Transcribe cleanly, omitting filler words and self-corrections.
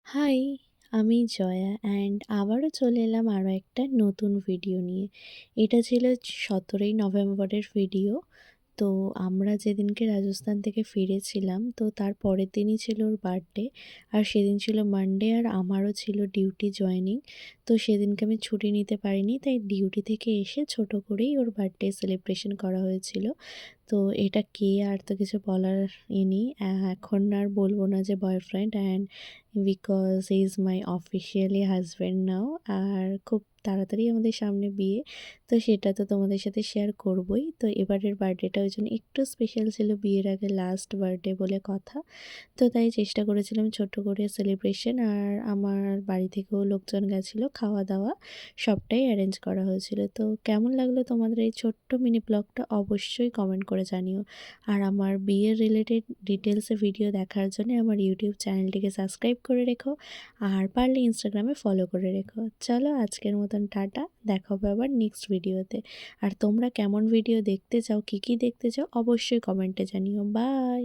High, আমি Jaya and আবারও চলে এলাম আরও একটা নতুন ভিডিও নিয়ে। এটা ছিল ১৭ই নভেম্বরের ভিডিও। তো আমরা যেদিনকে রাজস্থান থেকে ফিরেছিলাম তো তার পরের দিনই ছিল ওর বার্থডে। আর সেদিন ছিল মানডে আর আমারও ছিল ডিউটি জয়েনিং। তো সেদিনকে আমি ছুটি নিতে পারিনি, তাই ডিউটি থেকে এসে ছোট করেই ওর বার্থডে সেলিব্রেশন করা হয়েছিল। তো এটা কে আর তো কিছু বলার নেই। এখন আর বলব না যে boyfriend and because he is my officially husband now. আর খুব তাড়াতাড়ি আমাদের সামনে বিয়ে, তো সেটা তো তোমাদের সাথে শেয়ার করবই। তো এবারের বার্থডেটা ওই জন্য একটু স্পেশাল ছিল, বিয়ের আগে লাস্ট বার্থডে বলে কথা। তো তাই চেষ্টা করেছিলাম ছোট করে সেলিব্রেশন, আর আমার বাড়ি থেকেও লোকজন গেছিলো, খাওয়া দাওয়া সবটাই অ্যারেঞ্জ করা হয়েছিল। তো কেমন লাগলো তোমাদের এই ছোট্ট মিনি ব্লগটা অবশ্যই কমেন্ট করে জানিও। আর আমার বিয়ের রিলেটেড ডিটেলসে ভিডিও দেখার জন্য আমার ইউটিউব চ্যানেলটিকে সাবস্ক্রাইব করে রেখো, আর পারলে ইনস্টাগ্রামে ফলো করে রেখো। চলো আজকের মতন টাটা, দেখা হবে আবার নেক্সট ভিডিওতে। আর তোমরা কেমন ভিডিও দেখতে চাও, কী কী দেখতে চাও অবশ্যই কমেন্টে জানিও। বাই।